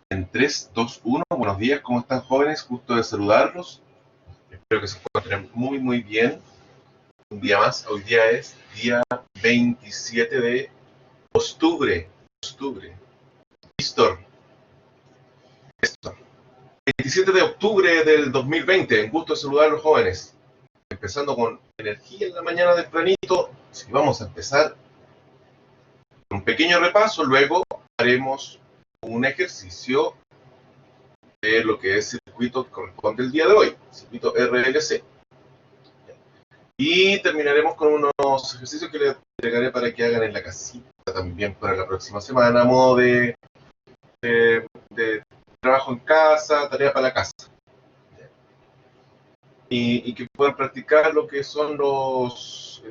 En 3, 2, 1. Buenos días, ¿cómo están, jóvenes? Gusto de saludarlos. Espero que se encuentren muy, muy bien. Un día más. Hoy día es día 27 de octubre. Easter. 27 de octubre del 2020. Un gusto de saludar a los jóvenes. Empezando con energía en la mañana tempranito. Así que vamos a empezar con un pequeño repaso. Luego haremos un ejercicio de lo que es el circuito que corresponde el día de hoy, circuito RLC. Y terminaremos con unos ejercicios que les entregaré para que hagan en la casita también para la próxima semana, a modo de trabajo en casa, tarea para la casa. Y que puedan practicar lo que son los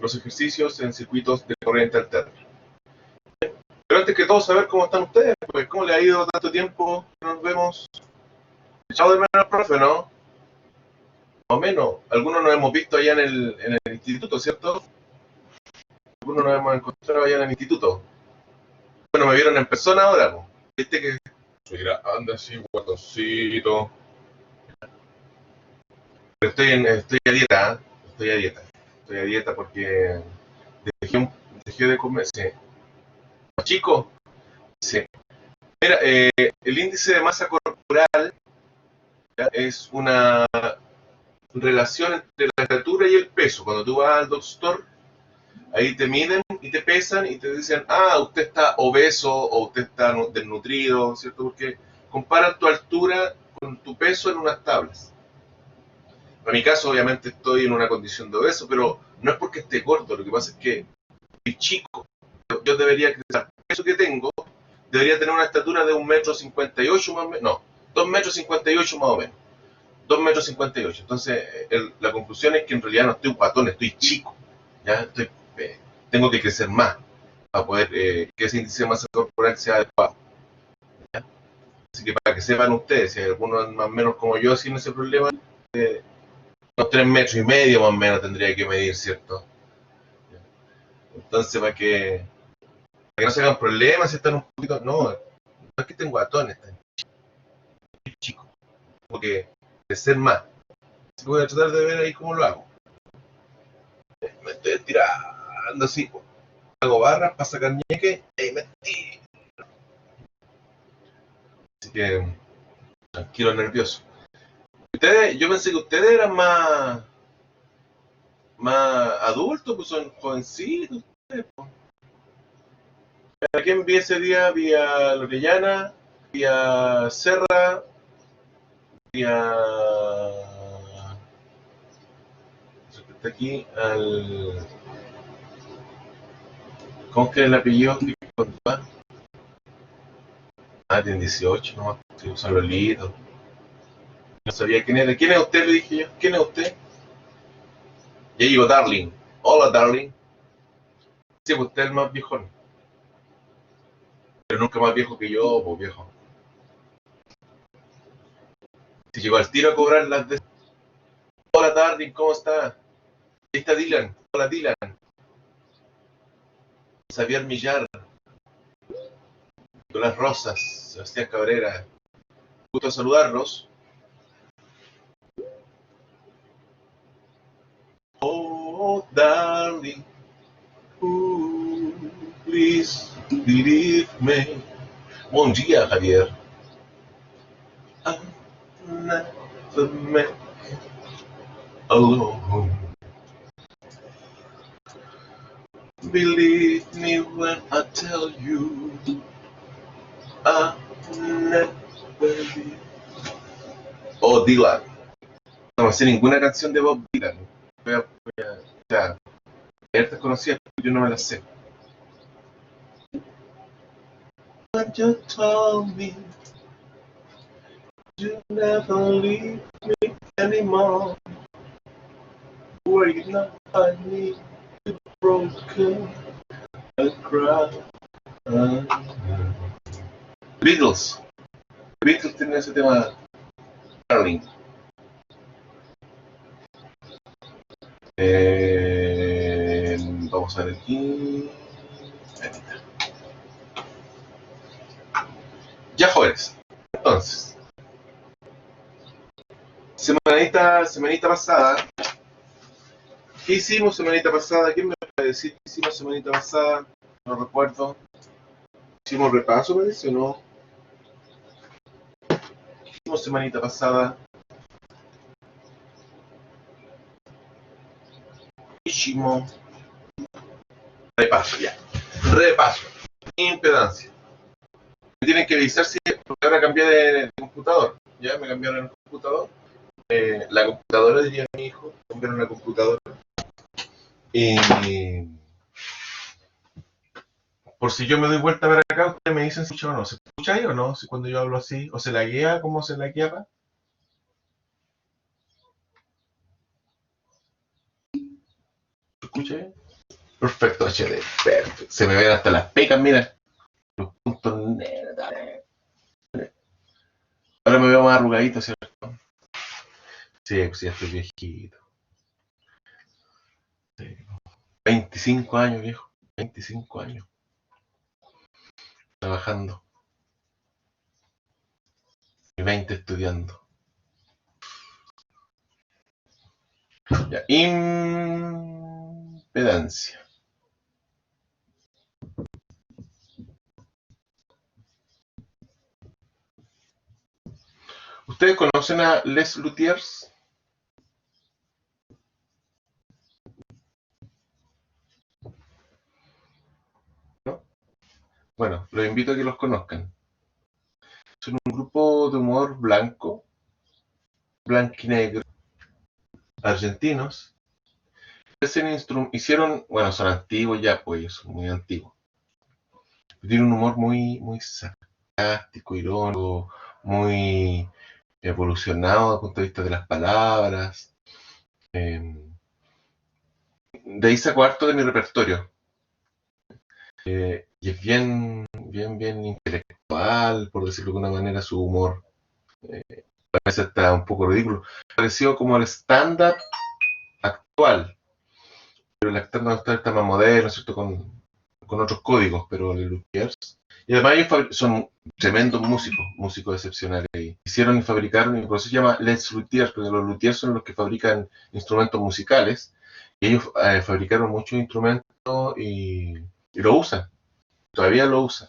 ejercicios en circuitos de corriente alterna. Pero antes que todo, saber cómo están ustedes, pues cómo les ha ido tanto tiempo que nos vemos. Echado de menos al profe, ¿no? Más o menos. Algunos nos hemos visto allá en el instituto, ¿cierto? Algunos nos hemos encontrado allá en el instituto. Bueno, me vieron en persona ahora, ¿no? Viste que soy grande así, guatoncito. Pero estoy a dieta, ¿eh? Estoy a dieta porque dejé de comer. Sí. Chico, sí. Mira, el índice de masa corporal, ¿ya?, es una relación entre la estatura y el peso. Cuando tú vas al doctor, ahí te miden y te pesan y te dicen, usted está obeso o usted está desnutrido, ¿cierto? Porque comparan tu altura con tu peso en unas tablas. En mi caso, obviamente, estoy en una condición de obeso, pero no es porque esté gordo, lo que pasa es que soy chico. Yo debería, el peso que tengo, debería tener una estatura de 1,58 m más o menos, no, 2,58 m más o menos. 2,58 m. Entonces, la conclusión es que en realidad no estoy un patón, estoy chico. ¿Ya? Tengo que crecer más para poder que ese índice de masa corporal sea adecuado. ¿Ya? Así que para que sepan ustedes, si hay algunos más o menos como yo sin ese problema, unos 3,5 m más o menos tendría que medir, ¿cierto? ¿Ya? Entonces, para que no se hagan problemas, si están un poquito... No es que estén guatones, están chicos. Tengo que crecer más. Así que voy a tratar de ver ahí cómo lo hago. Me estoy tirando así, hago barras para sacar ñeque y me tiro. Así que tranquilo, nervioso. Yo pensé que ustedes eran más adultos, pues son jovencitos ustedes, pues. ¿A quién vi ese día? Vi a Lorellana, vi a Serra, vi a... está aquí al... ¿Cómo es que el apellido? Tiene 18, no, sí, un Lolito. No sabía quién era. ¿Quién es usted? Le dije yo. ¿Quién es usted? Ya llegó Darling. Hola, Darling. Sí, pues usted es el más viejón. Pero nunca más viejo que yo, pues viejo. Si llegó al tiro a cobrar las de... Hola, Darling, ¿cómo está? Ahí está Dylan. Hola, Dylan. Xavier Millar. Nicolás Rosas. Sebastián Cabrera. Gusto saludarlos. Oh, darling. Please believe me. Bom dia, Javier. I never make it alone. Believe me when I tell you I never leave. Oh, Dylan. No me sé ninguna canción de Bob Dylan. O sea, estas conocidas, yo no me las sé. But you told me you never leave me anymore. Were you not I need you broken? I cry. Beatles. Beatles tienen ese tema, Darling. Vamos a ver aquí. Ya, jóvenes. Entonces, semanita pasada, ¿qué hicimos semanita pasada? ¿Quién me puede decir qué hicimos semanita pasada? No recuerdo. ¿Hicimos repaso, parece, o no? ¿Qué hicimos semanita pasada? Hicimos repaso, ya. Repaso. Impedancia. Me tienen que avisar si, porque ahora cambié de computador. Ya me cambiaron el computador. La computadora, diría mi hijo, cambiaron la computadora. Y por si yo me doy vuelta para acá, ustedes me dicen si escucha o no. ¿Se escucha ahí o no? Si cuando yo hablo así, o se la guía, ¿cómo se la guiaba? ¿Se escucha ahí? Perfecto, HD. Perfecto. Se me ven hasta las pecas, mira. Los puntos negros. Ahora me veo más arrugadito, ¿cierto? Sí, pues ya estoy viejito. Sí. 25 años, viejo. 25 años. Trabajando. Y 20 estudiando. Ya. Impedancia. ¿Ustedes conocen a Les Luthiers? ¿No? Bueno, los invito a que los conozcan. Son un grupo de humor blanco, blanquinegro, argentinos. Hicieron, bueno, son antiguos ya, pues, son muy antiguos. Tienen un humor muy sarcástico, irónico, muy evolucionado desde el punto de vista de las palabras. Eh, de ahí saco harto de mi repertorio. Y es bien intelectual, por decirlo de alguna manera, su humor. A veces está un poco ridículo. Pareció como el stand-up actual, pero el stand-up actual está más moderno, ¿cierto? Con otros códigos, pero el Luthiers. Y además ellos son tremendos músicos, músicos excepcionales. Hicieron y fabricaron, y por eso se llama Les Luthiers, porque los luthiers son los que fabrican instrumentos musicales. Y ellos fabricaron muchos instrumentos y lo usan, todavía lo usan.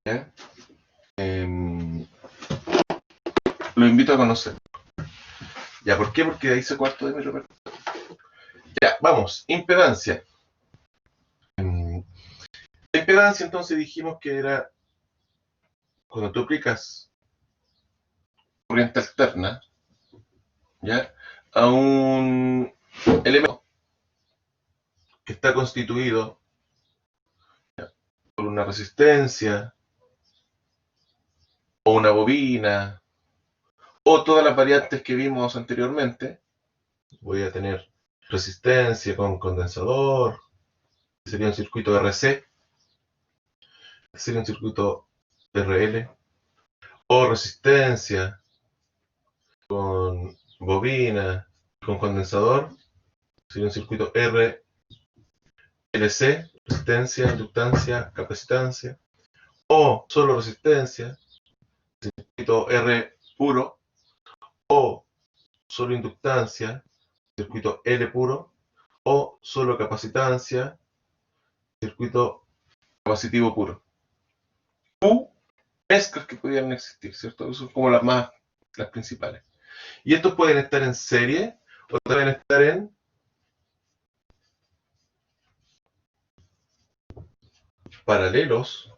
¿Ya? Eh, lo invito a conocer. ¿Ya? ¿Por qué? Porque ahí se cuarto de mi repertorio. Ya, vamos, impedancia. La impedancia entonces dijimos que era cuando tú aplicas corriente alterna, ¿ya? A un elemento que está constituido, ¿ya?, por una resistencia o una bobina o todas las variantes que vimos anteriormente. Voy a tener resistencia con condensador, sería un circuito RC, sería un circuito RL, o resistencia con bobina, con condensador, sería un circuito RLC, resistencia, inductancia, capacitancia, o solo resistencia, circuito R puro, o solo inductancia, circuito L puro, o solo capacitancia, circuito capacitivo puro. U mezclas que pudieran existir, ¿cierto? Son como las principales. Y estos pueden estar en serie o pueden estar en paralelos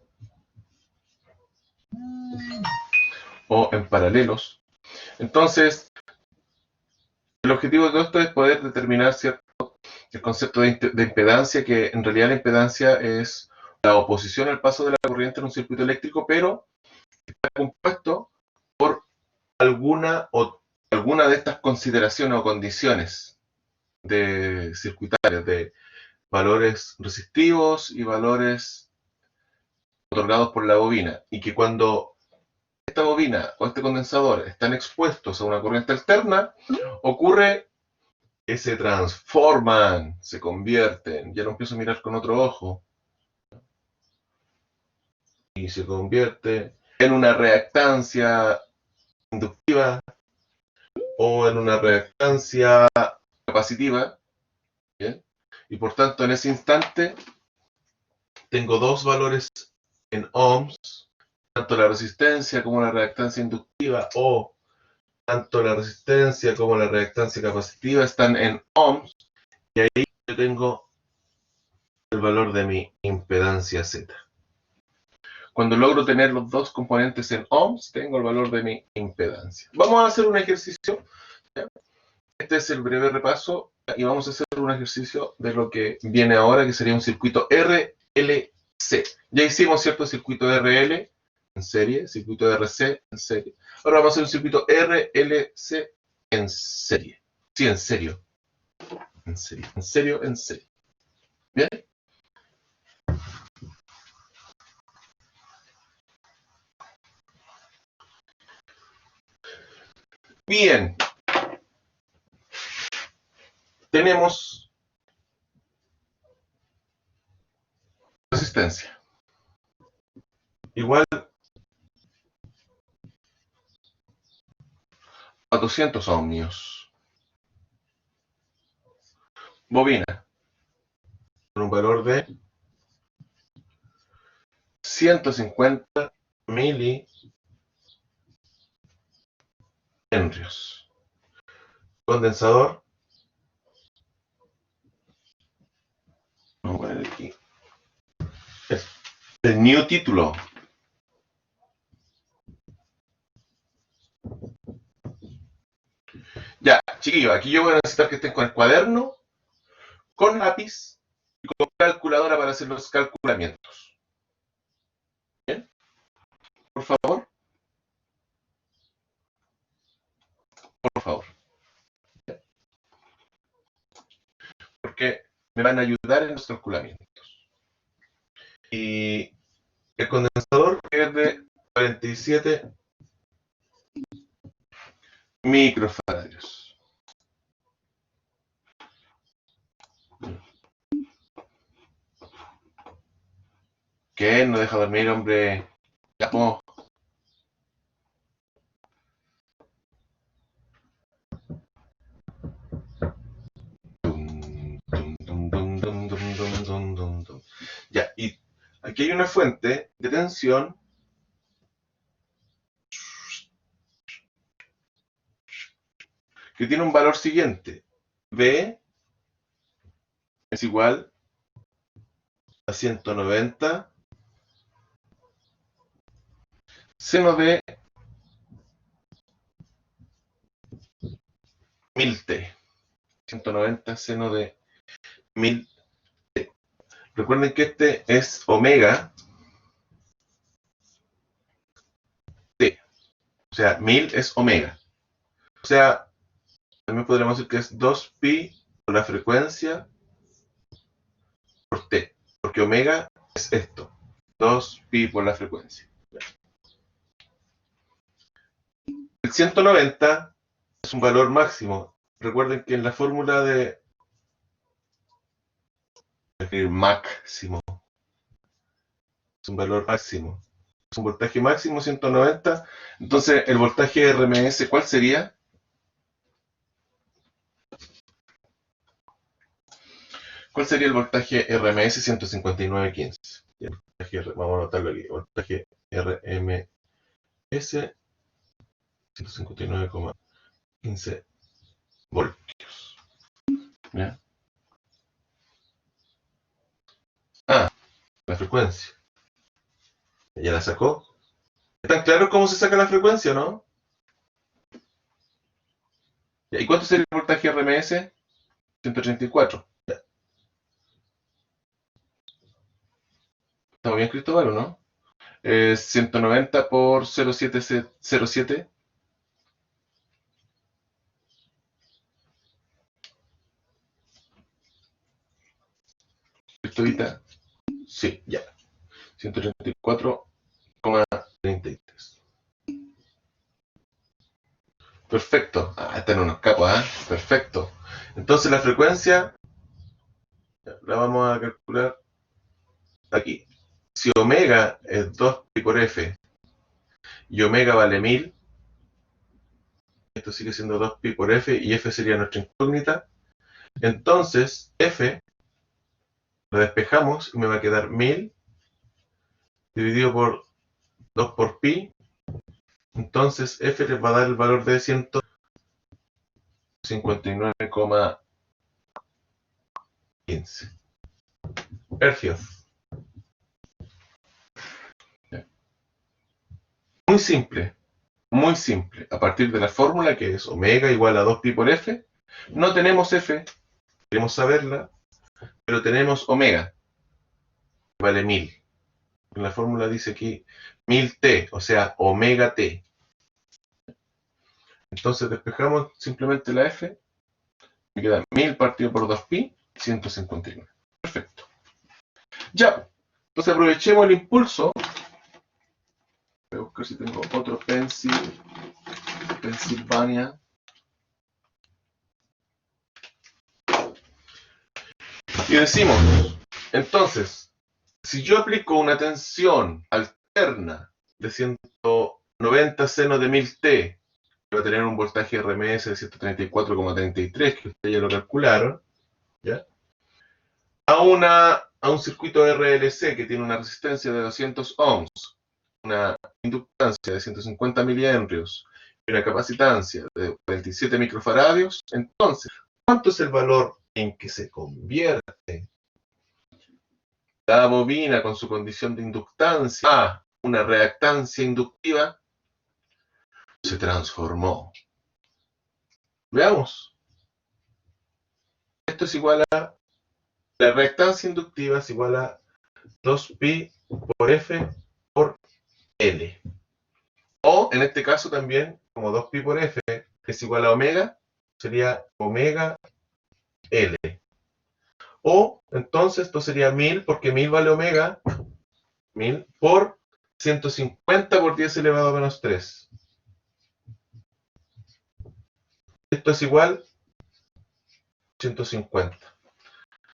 o en paralelos. Entonces, el objetivo de todo esto es poder determinar, ¿cierto?, el concepto de impedancia, que en realidad la impedancia es la oposición al paso de la corriente en un circuito eléctrico, pero está compuesto por alguna de estas consideraciones o condiciones de circuitarias, de valores resistivos y valores otorgados por la bobina, y que cuando esta bobina o este condensador están expuestos a una corriente alterna, ocurre que se transforman, se convierten. Ya lo empiezo a mirar con otro ojo. Y se convierte en una reactancia inductiva o en una reactancia capacitiva. ¿Bien? Y por tanto, en ese instante, tengo dos valores en ohms, tanto la resistencia como la reactancia inductiva, o tanto la resistencia como la reactancia capacitiva están en ohms, y ahí yo tengo el valor de mi impedancia Z. Cuando logro tener los dos componentes en ohms, tengo el valor de mi impedancia. Vamos a hacer un ejercicio. Este es el breve repaso y vamos a hacer un ejercicio de lo que viene ahora, que sería un circuito RLC. Ya hicimos cierto circuito RL en serie, circuito RC en serie. Ahora vamos a hacer un circuito RLC en serie. Sí, en serio. En serio, en serio, en serio. ¿Bien? Bien. Tenemos resistencia. Igual a 200 ohmios. Bobina. Con un valor de 150 milihenrios. Condensador. Vamos a poner aquí el new título. Ya, chiquillos, aquí yo voy a necesitar que estén con el cuaderno, con lápiz y con calculadora para hacer los calculamientos. ¿Bien? Por favor. Por favor. Porque me van a ayudar en los calculamientos. Y el condensador que es de 47 microfaradios. ¿Qué? No deja dormir, hombre. Ya, po. Ya, y aquí hay una fuente de tensión que tiene un valor siguiente. V es igual a 190 seno de 1000T. 190 seno de 1000T. Recuerden que este es omega T. O sea, 1000 es omega. O sea, también podríamos decir que es 2pi por la frecuencia por T. Porque omega es esto. 2pi por la frecuencia. El 190 es un valor máximo. Recuerden que en la fórmula de máximo es un valor máximo. Es un voltaje máximo 190. Entonces, el voltaje RMS, ¿cuál sería? ¿Cuál sería el voltaje RMS 159.15? Vamos a anotarlo aquí. Voltaje RMS 159,15 voltios. ¿Ya? Ah, la frecuencia. ¿Ya la sacó? ¿Está claro cómo se saca la frecuencia o no? ¿Y cuánto sería el voltaje RMS? 134. Ya. ¿Estamos bien, Cristóbal, o no? 190 por 0,707. ¿Cristóbita? Sí, ya. 134,33. Perfecto. Ah, están unos capos, ¿ah? Perfecto. Entonces la frecuencia la vamos a calcular aquí. Si omega es 2pi por f y omega vale 1000, esto sigue siendo 2pi por f y f sería nuestra incógnita. Entonces f lo despejamos y me va a quedar 1000 dividido por 2 por pi. Entonces f les va a dar el valor de 159,15 hercios. Muy simple, muy simple. A partir de la fórmula que es omega igual a 2pi por f, no tenemos f, queremos saberla, pero tenemos omega, vale 1000. En la fórmula dice aquí 1000t, o sea, omega t. Entonces despejamos simplemente la f, me queda 1000 partido por 2pi, 159. Perfecto. Ya, entonces aprovechemos el impulso. Voy a buscar si tengo otro Pennsylvania. Y decimos, entonces, si yo aplico una tensión alterna de 190 seno de 1000t, que va a tener un voltaje RMS de 134,33, que ustedes ya lo calcularon, ¿ya? A un circuito RLC que tiene una resistencia de 200 ohms, una inductancia de 150 miliamperes y una capacitancia de 47 microfaradios, entonces, ¿cuánto es el valor en que se convierte la bobina con su condición de inductancia a una reactancia inductiva? Se transformó. Veamos. Esto es igual a, la reactancia inductiva es igual a 2pi por f por L. O, en este caso también, como 2pi por f es igual a omega, sería omega L. O, entonces, esto sería 1000, porque 1000 vale omega, 1000 por 150 por 10 elevado a menos 3. Esto es igual a 150.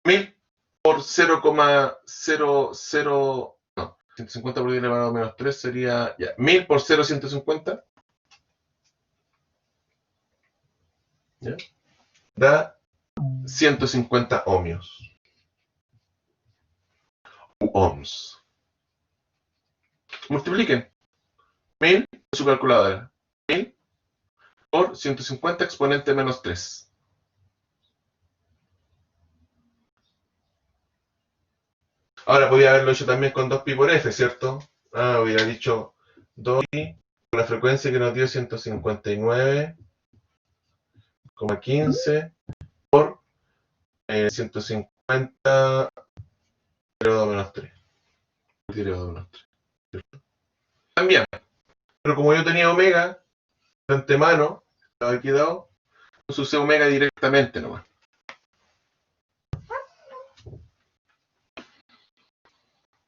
1000 por 0,00... No, 150 por 10 elevado a menos 3 sería... Ya, 1000 por 0,150. ¿Ya? Da 150 ohmios. Ohms. Multipliquen 1000 en su calculadora. 1000 por 150 exponente menos 3. Ahora podía haberlo hecho también con 2pi por f, ¿cierto? Ah, hubiera dicho 2pi con la frecuencia que nos dio 159,15 por 150 elevado a menos 3. Elevado a menos 3, ¿cierto? También, pero como yo tenía omega de antemano, estaba aquí dado, entonces usé omega directamente nomás.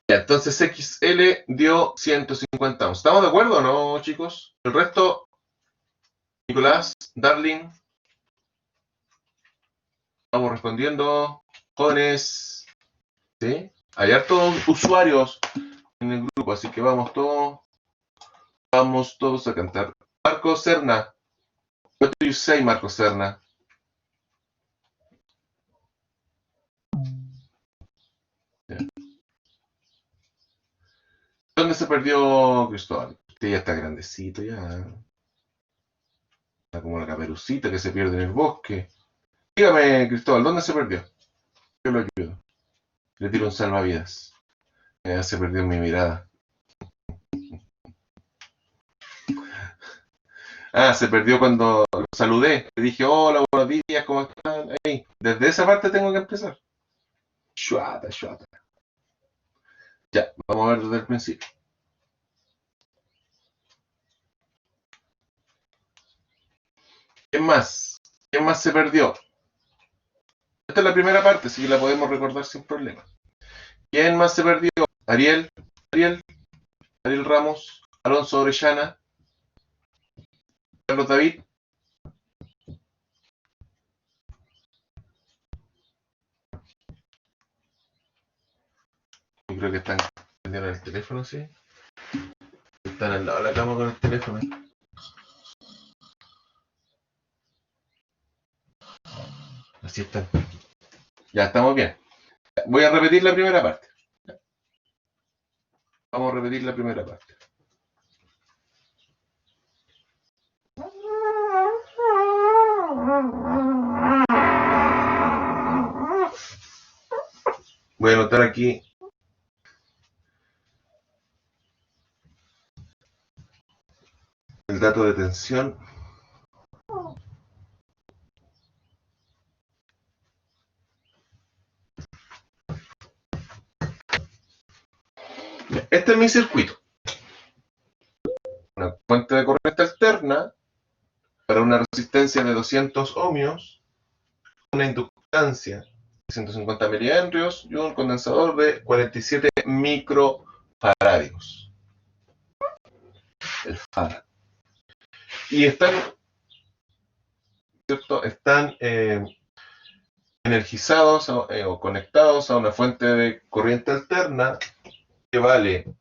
Ya, entonces XL dio 150 ohms. ¿Estamos de acuerdo o no, chicos? El resto, Nicolás, Darling, vamos respondiendo. Jóvenes, ¿sí? Hay hartos usuarios en el grupo, así que vamos todos a cantar. Marco Serna, what do you say, Marco Serna? Ya. ¿Dónde se perdió Cristóbal? Usted ya está grandecito, ya. Está como la caperucita que se pierde en el bosque. Dígame, Cristóbal, ¿dónde se perdió? Yo lo ayudo. Le tiro un salvavidas. Se perdió en mi mirada. Ah, se perdió cuando lo saludé. Le dije, hola, buenos días, ¿cómo están? Hey, desde esa parte tengo que empezar. Shuata, shuata. Ya, vamos a ver desde el principio. ¿Quién más? ¿Quién más se perdió? Esta es la primera parte, así que la podemos recordar sin problema. ¿Quién más se perdió? Ariel, Ariel, Ariel Ramos, Alonso Orellana, Carlos David. creo que están prendiendo el teléfono, sí. Están al lado de la cama con el teléfono. Así están. Ya estamos bien. Voy a repetir la primera parte. Vamos a repetir la primera parte. Voy a anotar aquí el dato de tensión. Este es mi circuito. Una fuente de corriente alterna para una resistencia de 200 ohmios, una inductancia de 150 miliamperes y un condensador de 47 microfarads. El farad. Y están, ¿cierto? Están energizados o conectados a una fuente de corriente alterna que vale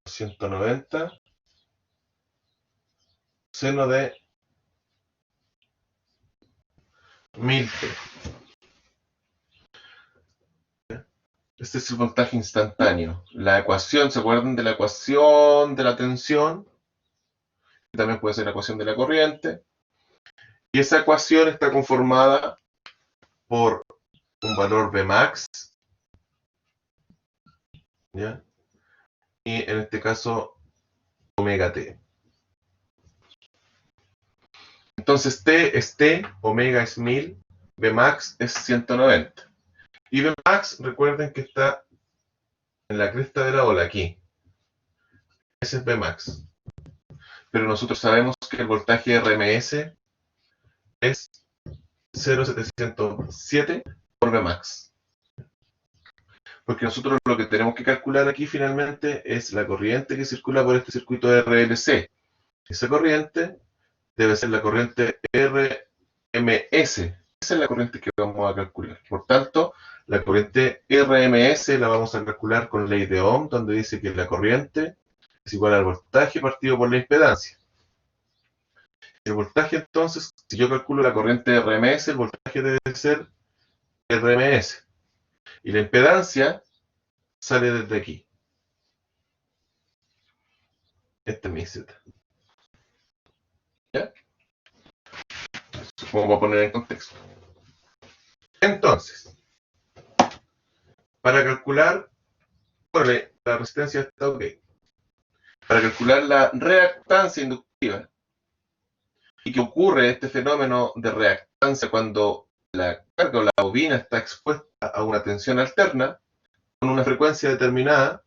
190 seno de 1000 T. Este es el voltaje instantáneo. La ecuación, ¿se acuerdan de la ecuación de la tensión? También puede ser la ecuación de la corriente. Y esa ecuación está conformada por un valor Vmax, ¿ya? Y en este caso, omega T. Entonces T es T, omega es 1000, Vmax es 190. Y Vmax, recuerden que está en la cresta de la ola, aquí. Ese es Vmax. Pero nosotros sabemos que el voltaje RMS es 0,707 por Vmax. Porque nosotros lo que tenemos que calcular aquí finalmente es la corriente que circula por este circuito de RLC. Esa corriente debe ser la corriente RMS. Esa es la corriente que vamos a calcular. Por tanto, la corriente RMS la vamos a calcular con ley de Ohm, donde dice que la corriente es igual al voltaje partido por la impedancia. El voltaje, entonces, si yo calculo la corriente RMS, el voltaje debe ser RMS. Y la impedancia sale desde aquí. Esta es mi Z. ¿Ya? Vamos a poner en contexto. Entonces, para calcular, bueno, la resistencia está ok. Para calcular la reactancia inductiva, y que ocurre este fenómeno de reactancia cuando la carga o la bobina está expuesta a una tensión alterna, con una frecuencia determinada,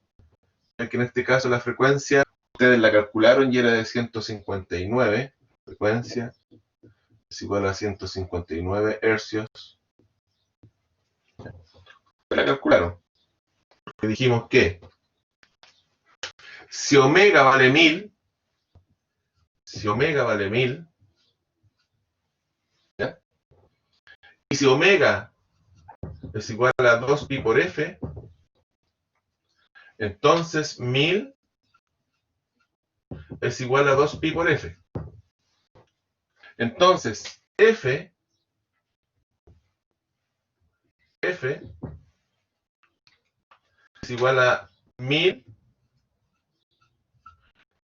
que en este caso la frecuencia, ustedes la calcularon y era de 159, frecuencia es igual a 159 hercios. La calcularon. Porque dijimos que si omega vale 1000, ¿ya? Y si omega es igual a 2pi por f, entonces 1000 es igual a 2pi por f. Entonces, f es igual a 1000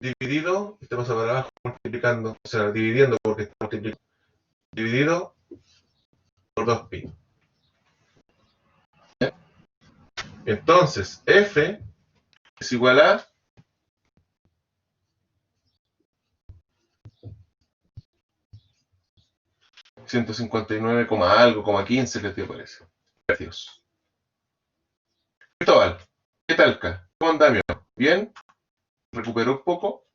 dividido, estamos para abajo multiplicando, o sea, dividiendo porque está multiplicando, dividido por 2pi. ¿Ya? Entonces, f es igual a 159, algo, 15, ¿qué te parece? Gracias. Cristóbal, ¿qué tal, Ca? ¿Cómo andamos? ¿Bien? ¿Recuperó un poco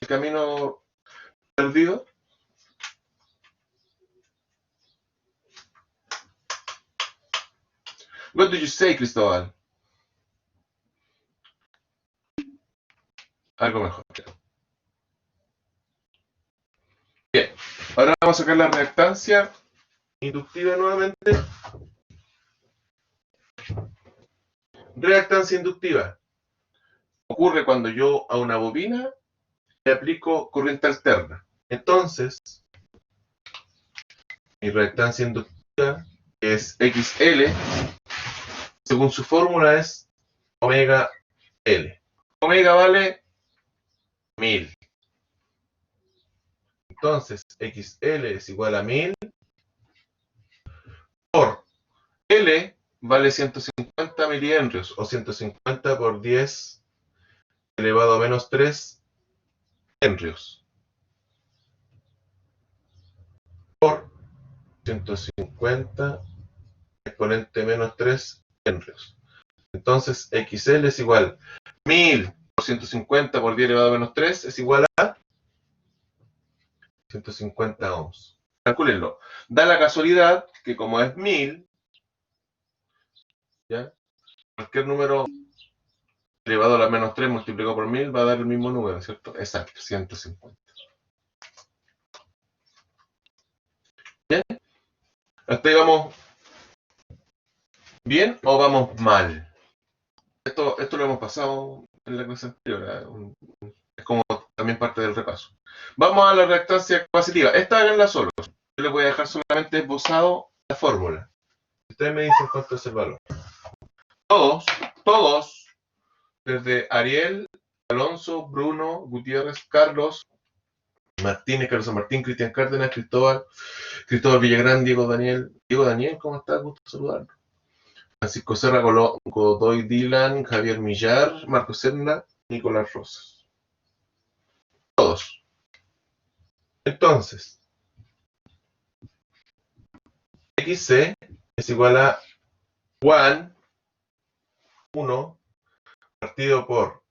el camino perdido? What do you say, Cristóbal? Algo mejor. Bien, ahora vamos a sacar la reactancia inductiva nuevamente. Reactancia inductiva. Ocurre cuando yo a una bobina le aplico corriente alterna. Entonces, mi reactancia inductiva, que es XL, según su fórmula es omega L. Omega vale 1000. Entonces, XL es igual a 1000 por L vale 150 milihenrios, o 150 por 10 elevado a menos 3 henrios. Por 150 exponente menos 3 henrios. Entonces, XL es igual a 1000 por 150 por 10 elevado a menos 3 es igual a 150 ohms. Calcúlenlo. Da la casualidad que como es 1000, ¿ya? Cualquier número elevado a la menos 3 multiplicado por 1000 va a dar el mismo número, ¿cierto? Exacto, 150. ¿Bien? ¿Hasta ahí vamos bien o vamos mal? Esto lo hemos pasado en la clase anterior. Es como también parte del repaso. Vamos a la reactancia capacitiva. Esta háganla solo. Yo les voy a dejar solamente esbozado la fórmula. Ustedes me dicen cuánto es el valor. Todos, desde Ariel, Alonso, Bruno, Gutiérrez, Carlos, Martínez, Carlos San Martín, Cristian Cárdenas, Cristóbal Villagrán, Diego Daniel, ¿cómo estás? Gusto saludarlo. Francisco Serra, Godoy Dylan, Javier Millar, Marco Serna, Nicolás Rosas. Todos. Entonces, XC es igual a 1 partido por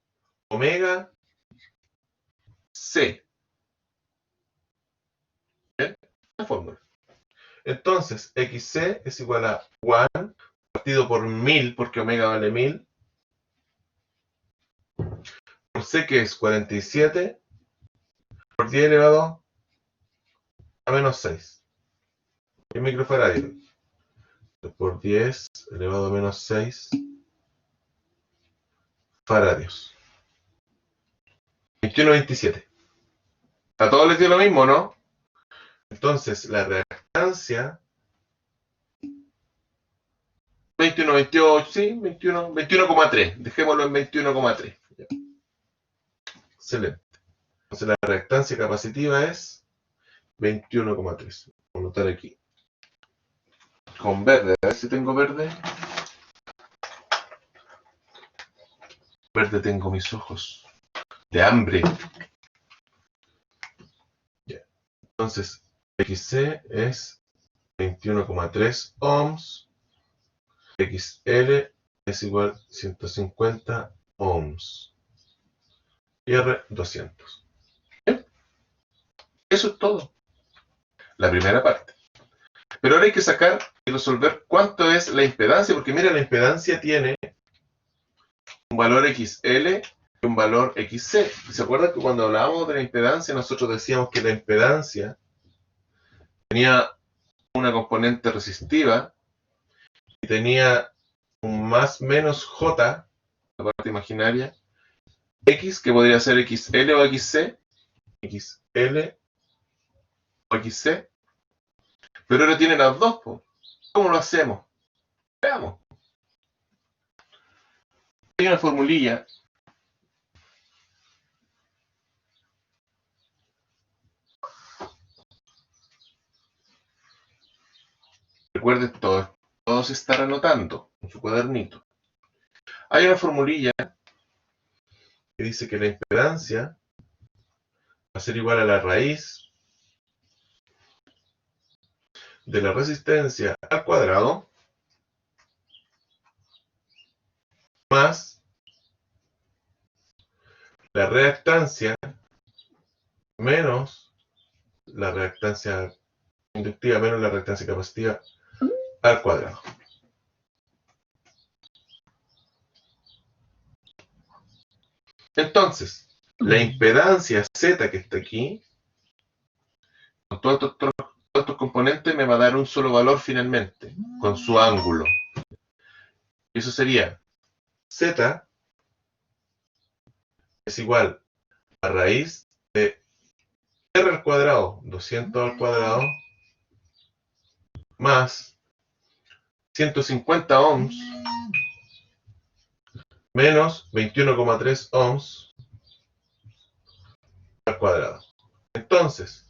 omega C. ¿Bien? La fórmula. Entonces, XC es igual a 1 partido por 1000, porque omega vale 1000, por C, que es 47, por 10 elevado a menos 6. En microfaradio. Por 10 elevado a menos 6 faradios. 21-27. A todos les dio lo mismo, ¿no? Entonces, la reactancia 21-28, sí, 21,3. Dejémoslo en 21,3. Excelente. Entonces, la reactancia capacitiva es 21,3. Voy a anotar aquí. Con verde, a ver si tengo verde. Verde tengo mis ojos. De hambre. Ya. Entonces, XC es 21,3 ohms. XL es igual a 150 ohms. Y R 200. ¿Bien? Eso es todo. La primera parte. Pero ahora hay que sacar y resolver cuánto es la impedancia, porque mira, la impedancia tiene un valor XL y un valor XC. ¿Se acuerdan que cuando hablábamos de la impedancia nosotros decíamos que la impedancia tenía una componente resistiva y tenía un más menos J, la parte imaginaria, X, que podría ser XL o XC, XL o XC, pero ahora tiene las dos, ¿po? ¿Cómo lo hacemos? Veamos. Hay una formulilla. Recuerden todos estar anotando en su cuadernito. Hay una formulilla que dice que la impedancia va a ser igual a la raíz de la resistencia al cuadrado más la reactancia menos la reactancia inductiva menos la reactancia capacitiva al cuadrado. Entonces, la impedancia Z que está aquí, con todos estos componentes, me va a dar un solo valor finalmente, con su ángulo. Y eso sería Z es igual a raíz de R al cuadrado, 200 al cuadrado, más 150 ohms, menos 21,3 ohms al cuadrado. Entonces,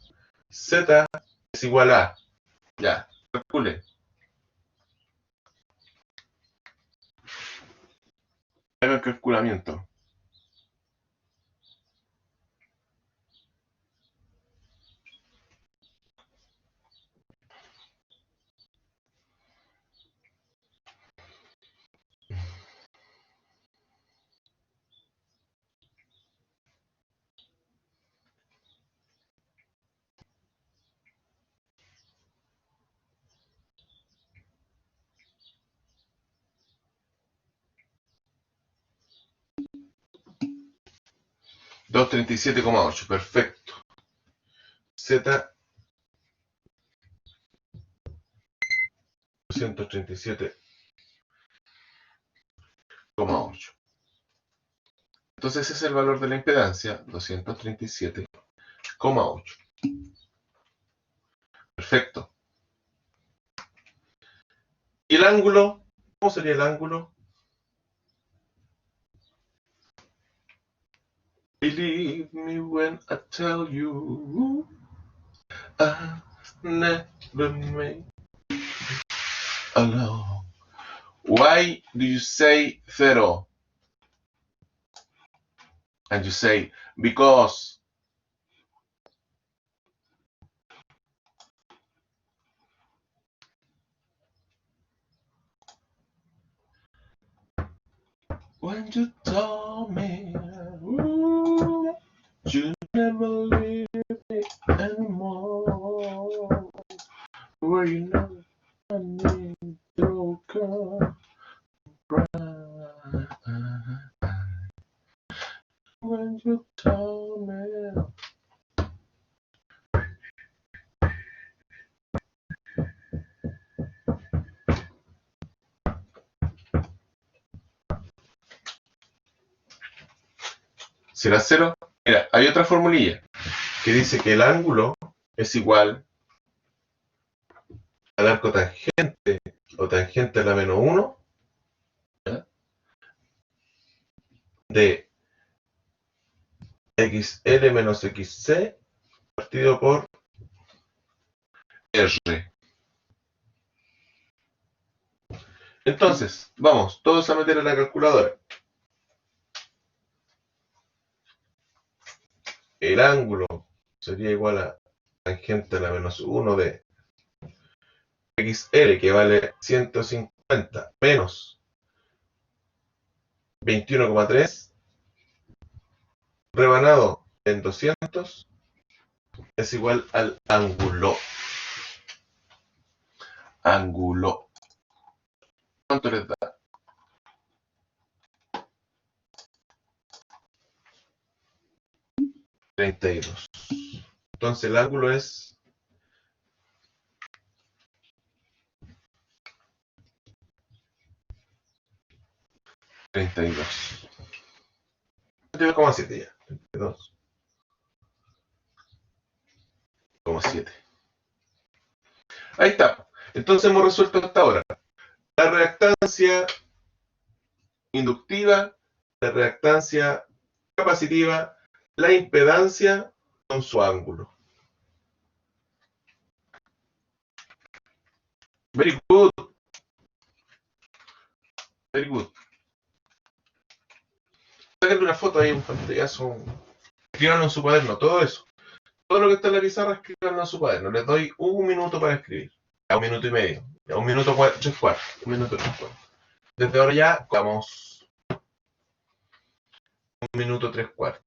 Z es igual a, ya, calcule. Haga el calculamiento. $237,8, perfecto. Z 237,8. Entonces ese es el valor de la impedancia, 237,8. Perfecto. ¿Y el ángulo? ¿Cómo sería el ángulo? Believe me when I tell you I never made alone. Why do you say zero? And you say because. When you told me you never leave me anymore, where you know I need to come right. When you told me. ¿Será cero? Mira, hay otra formulilla que dice que el ángulo es igual al arco tangente o tangente a la menos 1, ¿ya?, de XL menos XC partido por R. Entonces, vamos, todos a meter en la calculadora. El ángulo sería igual a tangente a la menos 1 de XL, que vale 150, menos 21,3, rebanado en 200, es igual al ángulo. Ángulo. ¿Cuánto les da? 32. Entonces el ángulo es 32. 32,7 ya. 32,7. Ahí está. Entonces hemos resuelto hasta ahora la reactancia inductiva, la reactancia capacitiva, la impedancia con su ángulo. Very good. Very good. Sáquenle una foto ahí, un pantallazo. Escríbanlo en su cuaderno, todo eso. Todo lo que está en la pizarra, escríbanlo en su cuaderno. Les doy un minuto para escribir. A un minuto y medio. A un minuto 3/4. Un minuto 3/4. Desde ahora ya vamos. Un minuto 3/4.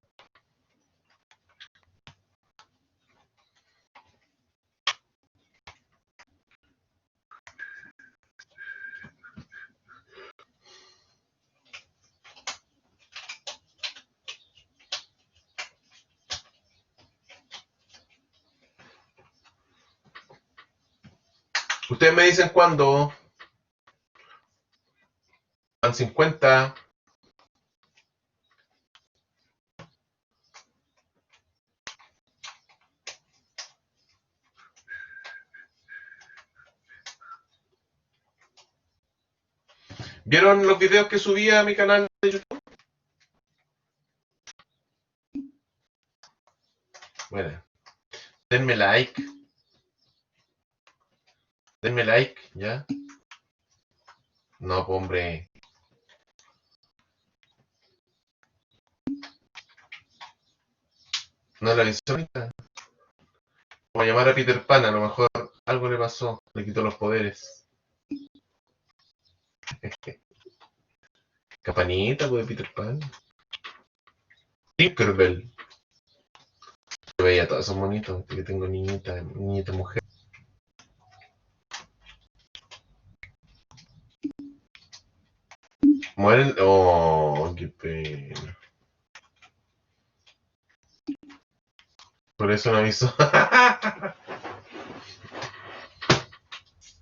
Ustedes me dicen cuándo. Van 50, ¿Vieron los videos que subí a mi canal de YouTube? Bueno, denme like. Denme like, ¿ya? No, pues, hombre. No la avisó ahorita. Voy a llamar a Peter Pan, a lo mejor algo le pasó, le quitó los poderes. Campanita, pues, de Peter Pan. Tinkerbell. Yo veía todos esos monitos, que tengo niñita mujer. Mueren. Oh, qué pena. Por eso no avisó.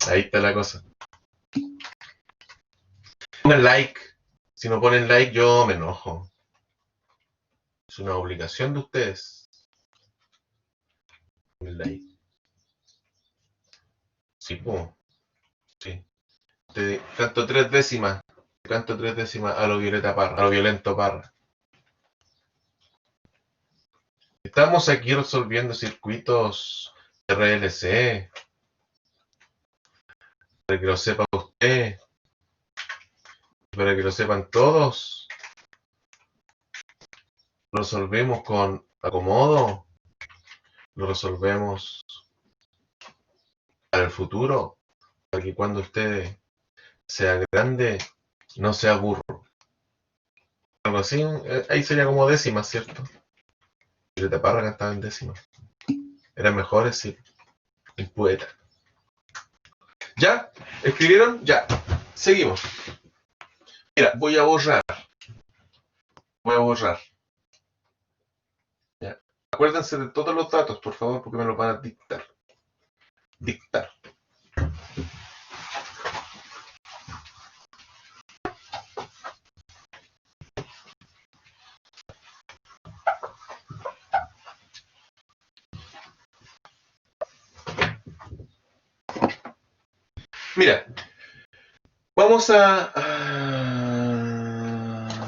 Ahí está la cosa. Pongan like. Si no ponen like, yo me enojo. Es una obligación de ustedes. Pongan like. Sí, pues. Sí. Te canto 3 décimas. Te canto 3 décimas a lo Violeta Parra. A lo Violento Parra. Estamos aquí resolviendo circuitos RLC. Para que lo sepa usted. Para que lo sepan todos. Lo resolvemos con acomodo. Lo resolvemos para el futuro. Para que cuando usted sea grande, no sea burro. Algo así, ahí sería como décimas, ¿cierto? Violeta Parra cantaba en décimas. Eran mejores, sí. El poeta. ¿Ya? ¿Escribieron? Ya. Seguimos. Mira, voy a borrar. Voy a borrar. ¿Ya? Acuérdense de todos los datos, por favor, porque me los van a dictar. Dictar. Mira, vamos a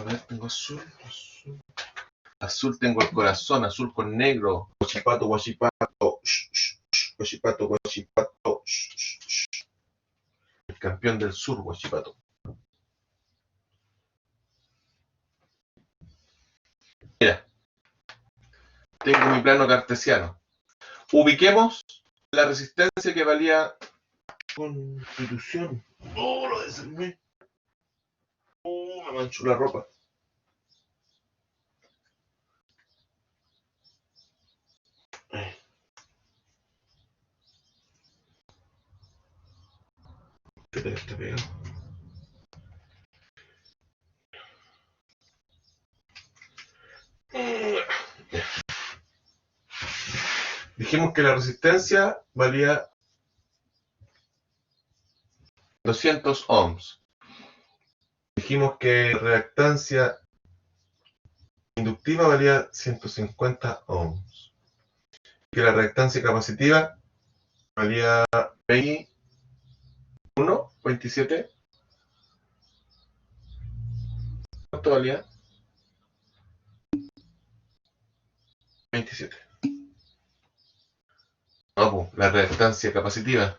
ver, tengo azul. Azul tengo el corazón, azul con negro. Guachipato, guachipato. Guachipato, guachipato. El campeón del sur, Guachipato. Mira, tengo mi plano cartesiano. Ubiquemos la resistencia que valía Constitución. Oh, lo desarmé. Oh, me manchó la ropa. ¿Qué te está pegando? Dijimos que la resistencia valía 200 ohms. Dijimos que la reactancia inductiva valía 150 ohms. Que la reactancia capacitiva valía 21, 27. ¿Cuánto valía? 27. No, pues, la reactancia capacitiva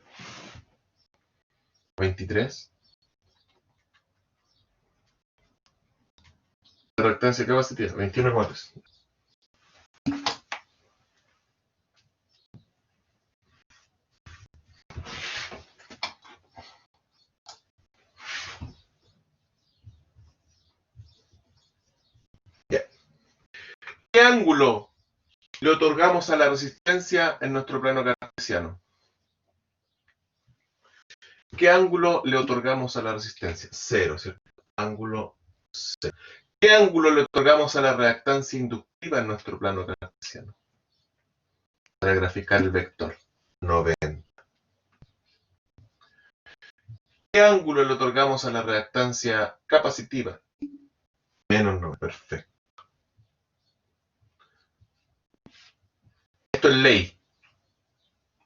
23. La reactancia capacitiva 21,3. Ya. ¿Qué ángulo le otorgamos a la resistencia en nuestro plano cartesiano? ¿Qué ángulo le otorgamos a la resistencia? 0, ¿cierto? Ángulo 0. ¿Qué ángulo le otorgamos a la reactancia inductiva en nuestro plano cartesiano? Para graficar el vector. 90. ¿Qué ángulo le otorgamos a la reactancia capacitiva? Menos 90. Perfecto. Esto es ley.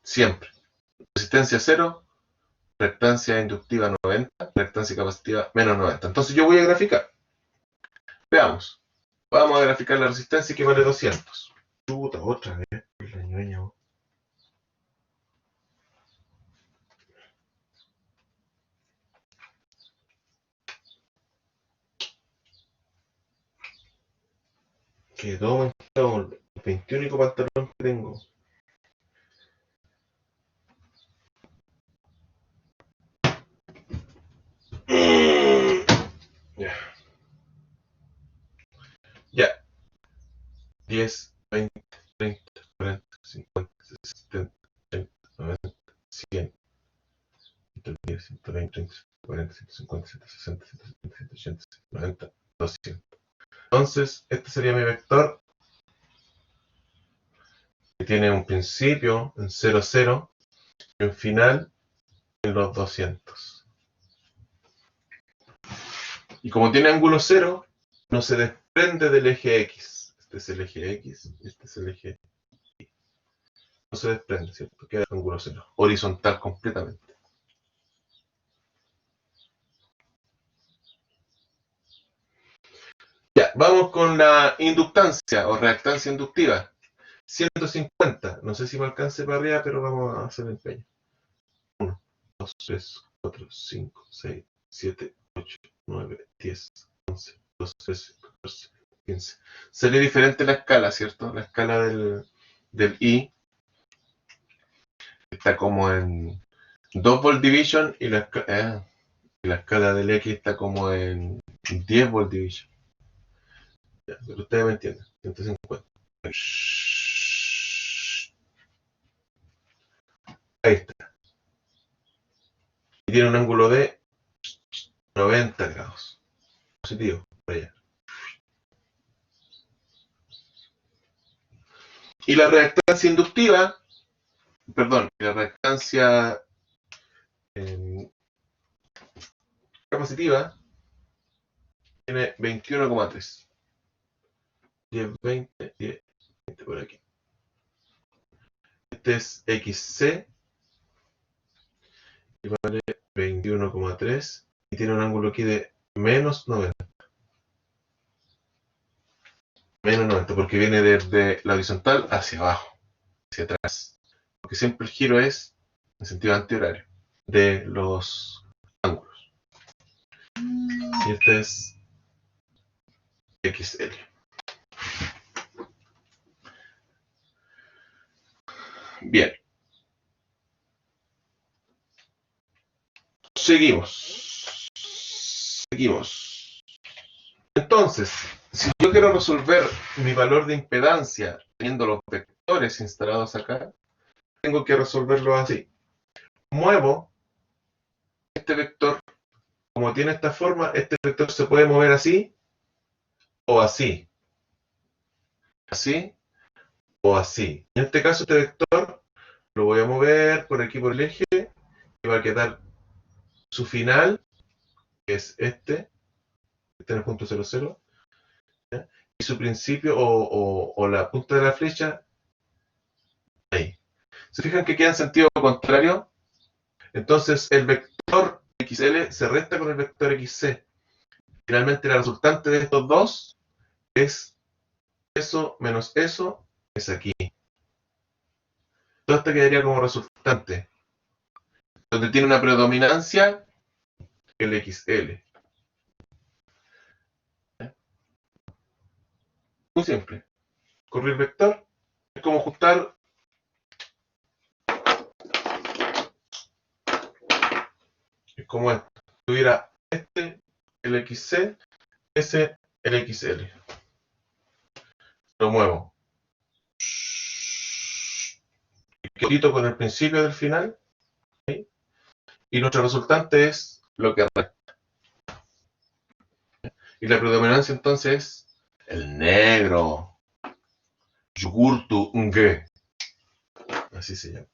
Siempre. Resistencia 0, reactancia inductiva 90, reactancia capacitiva menos 90. Entonces yo voy a graficar. Veamos. Vamos a graficar la resistencia que vale 200. Chuta, otra vez. La ñoña. Quedó manchado el 21 pantalón que tengo. Ya. Ya. 10, 20, 30, 40, 50, 60, 70, 90, 100, 110, 120, 30, 40, 150, 160, 170, 180, 190, 200. Entonces, este sería mi vector, que tiene un principio en 0, 0 y un final en los 200. Y como tiene ángulo 0, no se desprende del eje X. Este es el eje X, este es el eje Y. No se desprende, ¿cierto? Queda ángulo 0, horizontal completamente. Ya, vamos con la inductancia o reactancia inductiva. 150. No sé si me alcance para arriba, pero vamos a hacer empeño. 1, 2, 3, 4, 5, 6, 7, 8, 9, 10, 11, 12, 13, 14, 15. Sería diferente la escala, ¿cierto? La escala del I está como en 2 volt division y la escala del X está como en 10 volt division. Ya, pero ustedes me entienden. 150. Ahí está. Y tiene un ángulo de 90 grados. Positivo, por allá. Y la reactancia inductiva, perdón, la reactancia capacitiva tiene 21,3. 10, 20, 10, 20 por aquí. Este es XC y vale 21,3 y tiene un ángulo aquí de menos 90. Menos 90 porque viene desde la horizontal hacia abajo, hacia atrás. Porque siempre el giro es en sentido antihorario de los ángulos. Y este es XL. Bien. Seguimos. Seguimos. Entonces, si yo quiero resolver mi valor de impedancia teniendo los vectores instalados acá, tengo que resolverlo así. Muevo este vector, como tiene esta forma, este vector se puede mover así o así. Así o así. En este caso, este vector lo voy a mover por aquí por el eje y va a quedar su final, que es este en el punto 0, 0, ¿ya? Y su principio o la punta de la flecha ahí. ¿Se fijan que queda en sentido contrario? Entonces el vector XL se resta con el vector XC. Finalmente la resultante de estos dos es eso menos eso, es aquí. Todo esto quedaría como resultante, donde tiene una predominancia el XL. Muy simple. Correr vector es como juntar es como esto. Tuviera este, el XC, ese, el XL. Lo muevo. Quito con el principio del final. ¿Sí? Y nuestro resultante es lo que resta. Y la predominancia entonces es el negro. Yugurtu Nge. Así se llama.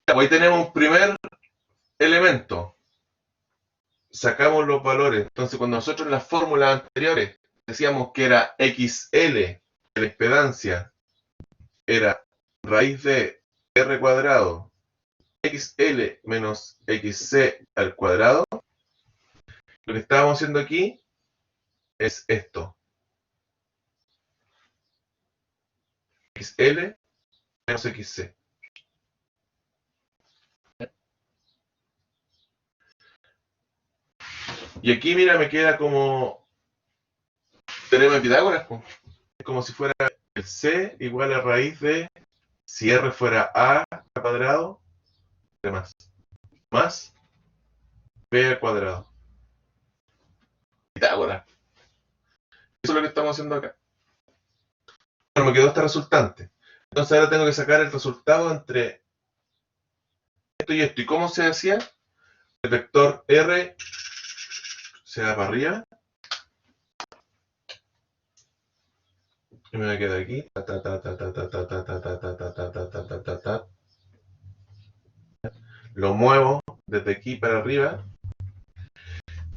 Ahí tenemos un primer elemento. Sacamos los valores. Entonces, cuando nosotros en las fórmulas anteriores decíamos que era XL, la impedancia era raíz de R cuadrado xl menos xc al cuadrado, lo que estábamos haciendo aquí es esto. xl menos xc. Y aquí, mira, me queda como teorema de Pitágoras, pues. Es como si fuera el c igual a raíz de, si r fuera a al cuadrado, más b al cuadrado. Pitágoras. Eso es lo que estamos haciendo acá. Bueno, me quedó esta resultante. Entonces ahora tengo que sacar el resultado entre esto y esto. ¿Y cómo se hacía? El vector r se va para arriba. Y me va a quedar aquí. Lo muevo desde aquí para arriba.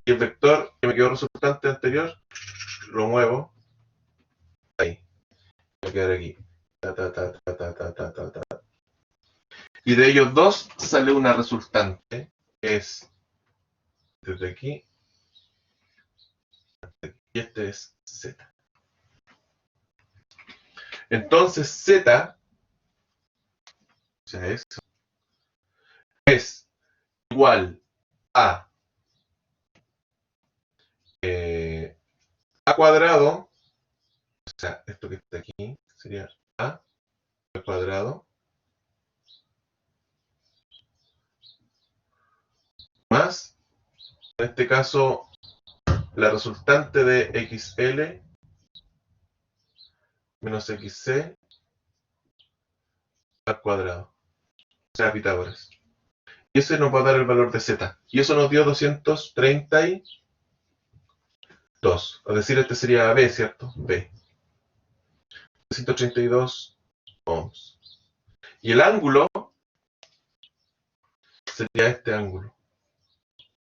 Y el vector que me quedó resultante anterior, lo muevo ahí. Va a quedar aquí. Y de ellos dos sale una resultante. Es desde aquí. Y este es z. Entonces z, o sea, eso, es igual a a cuadrado, o sea, esto que está aquí sería a al cuadrado más, en este caso, la resultante de xl menos xc al cuadrado, o sea, Pitágoras. Y ese nos va a dar el valor de z. Y eso nos dio 232. Es decir, este sería B, ¿cierto? B. 232 ohms. Y el ángulo sería este ángulo,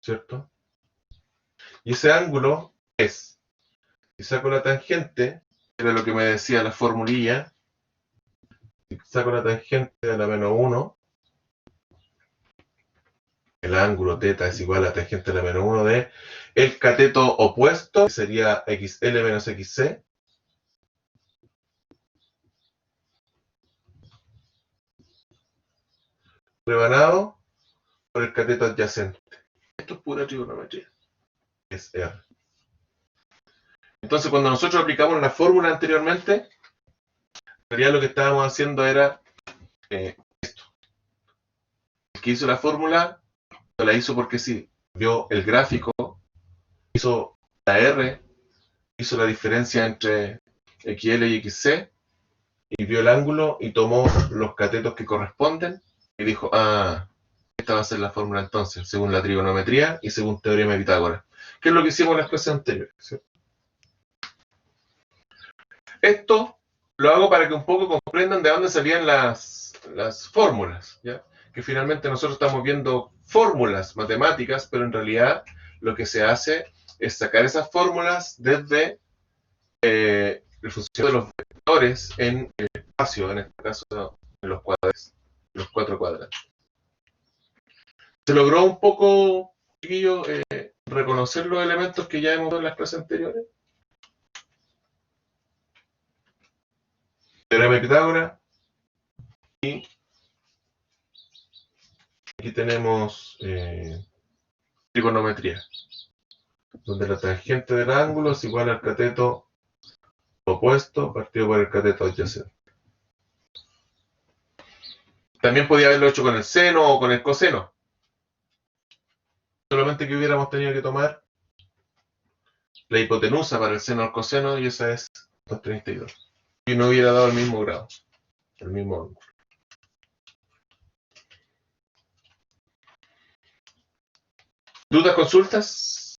¿cierto? Y ese ángulo es, si saco la tangente, era lo que me decía la formulilla, si saco la tangente a la menos 1, el ángulo θ es igual a la tangente a la menos 1 de el cateto opuesto, que sería xl menos xc, rebanado por el cateto adyacente. Esto es pura trigonometría, es R. Entonces, cuando nosotros aplicamos la fórmula anteriormente, en realidad lo que estábamos haciendo era esto. El que hizo la fórmula, no la hizo porque sí. Vio el gráfico, hizo la R, hizo la diferencia entre XL y XC, y vio el ángulo y tomó los catetos que corresponden y dijo, ah, esta va a ser la fórmula entonces, según la trigonometría y según teorema de Pitágoras, que es lo que hicimos en las clases anteriores, ¿sí? Esto lo hago para que un poco comprendan de dónde salían las fórmulas, ¿ya? Que finalmente nosotros estamos viendo fórmulas matemáticas, pero en realidad lo que se hace es sacar esas fórmulas desde el función de los vectores en el espacio, en este caso en los cuadros, los cuatro cuadrantes. Se logró un poco, chiquillo, reconocer los elementos que ya hemos visto en las clases anteriores. Teorema de Pitágoras. Y aquí tenemos trigonometría, donde la tangente del ángulo es igual al cateto opuesto partido por el cateto adyacente. También podía haberlo hecho con el seno o con el coseno. Solamente que hubiéramos tenido que tomar la hipotenusa para el seno al coseno, y esa es 232. Y no hubiera dado el mismo grado, el mismo ángulo. ¿Dudas, consultas?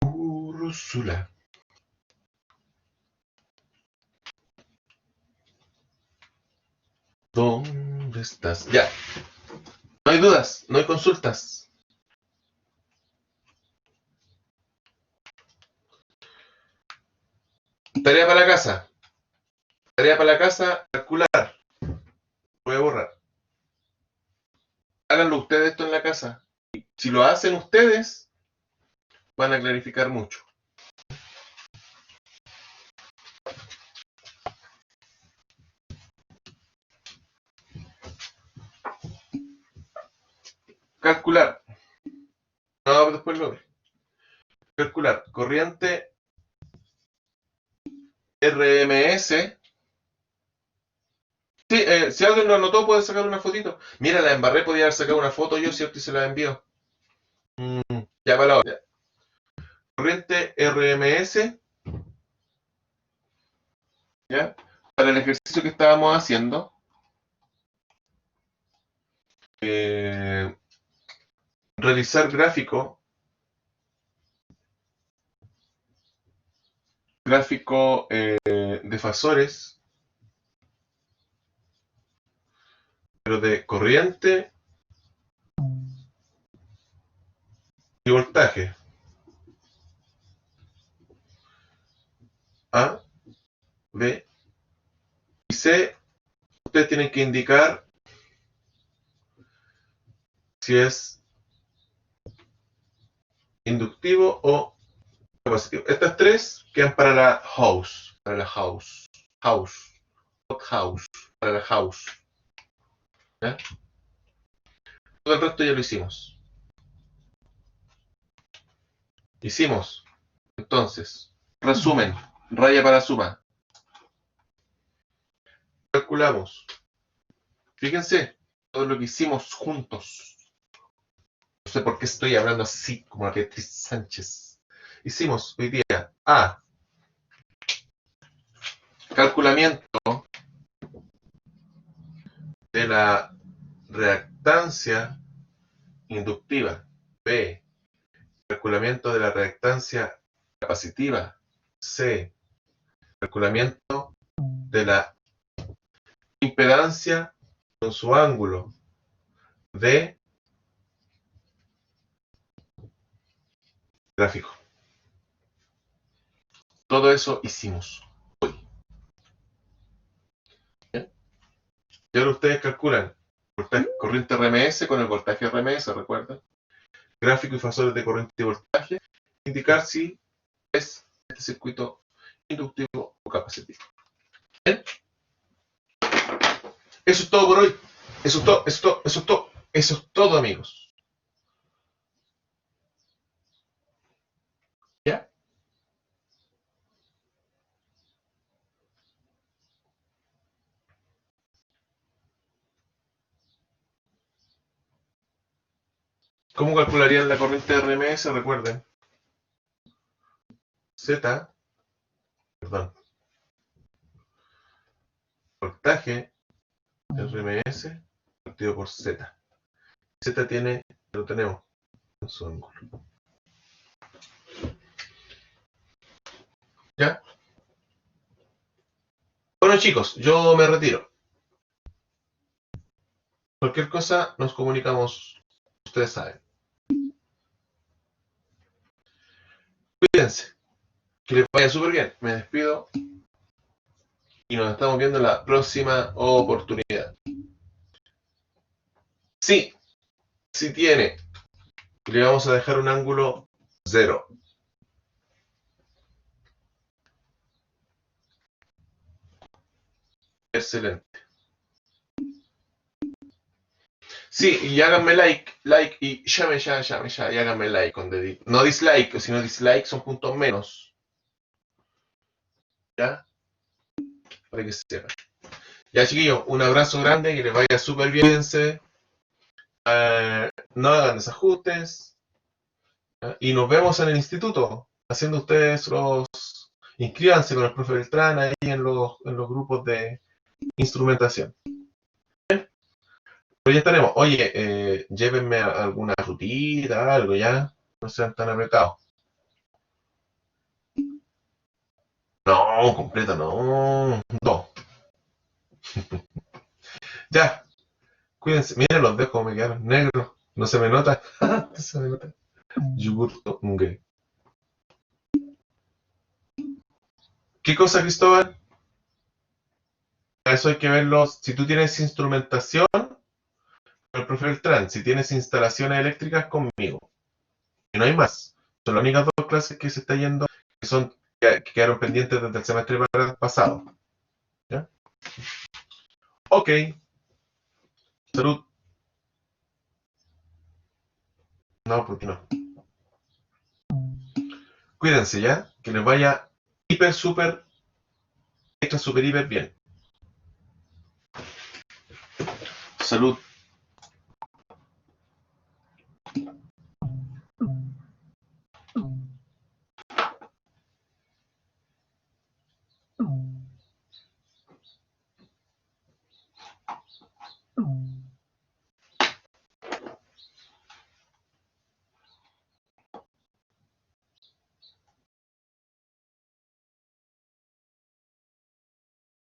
Úrsula. ¿Dónde estás? Ya. No hay dudas, no hay consultas. Tarea para la casa. Tarea para la casa, calcular. Voy a borrar. Háganlo ustedes esto en la casa. Si lo hacen ustedes, van a clarificar mucho. Calcular. No, después lo ve. Calcular corriente RMS. Sí, si alguien lo anotó, puede sacar una fotito. Mira, la embarré, podía haber sacado una foto yo, ¿cierto? Y se la envió. Ya para la hora. Corriente RMS, ¿ya? Para el ejercicio que estábamos haciendo, realizar gráfico de fasores, pero de corriente y voltaje. A, B y C. Ustedes tienen que indicar si es inductivo o capacitivo. Estas tres quedan para la house, para la house, para la house. ¿Ya? Todo el resto ya lo hicimos. Entonces, resumen, raya para suma. Calculamos. Fíjense todo lo que hicimos juntos. No sé por qué estoy hablando así, como la Beatriz Sánchez. Hicimos hoy día A. Calculamiento de la reactancia inductiva. B. Calculamiento de la reactancia capacitiva. C. Calculamiento de la impedancia con su ángulo. D. Gráfico. Todo eso hicimos hoy. ¿Bien? Y ahora ustedes calculan corriente RMS con el voltaje RMS, ¿recuerdan? Gráfico y fasores de corriente y voltaje. Indicar si es este circuito inductivo o capacitivo. ¿Bien? Eso es todo por hoy. Eso es todo, eso es todo, eso es todo. Eso es todo, amigos. ¿Ya? ¿Cómo calcularían la corriente de RMS? Recuerden. Z, perdón, voltaje RMS partido por Z. Z tiene, lo tenemos en su ángulo. ¿Ya? Bueno, chicos, yo me retiro. Cualquier cosa nos comunicamos, ustedes saben. Cuídense, que les vaya súper bien. Me despido y nos estamos viendo en la próxima oportunidad. Sí, sí tiene. Le vamos a dejar un ángulo 0. Excelente. Sí, y háganme like y llame ya, y háganme like con dedito. No dislike, sino dislike son puntos menos. ¿Ya? Para que sepan. Ya, chiquillos, un abrazo grande, que les vaya súper bien. No hagan desajustes. ¿Ya? Y nos vemos en el instituto, haciendo ustedes los... Inscríbanse con el profe Beltrán ahí en los grupos de instrumentación. Pero ya estaremos. Oye, llévenme alguna frutita, algo ya. No sean tan apretados. No, completo, no. No. Ya, cuídense. Miren los dedos como me quedaron negros. No se me nota. No se me nota. Yogurto húngaro. ¿Qué cosa, Cristóbal? Para eso hay que verlos. Si tú tienes instrumentación, el profe Beltrán, si tienes instalaciones eléctricas conmigo, y no hay más, son las únicas dos clases que se está yendo, que quedaron pendientes desde el semestre pasado. ¿Ya? Ok, salud. No, porque no. Cuídense ya, que les vaya hiper, super, extra, super, hiper bien. Salud.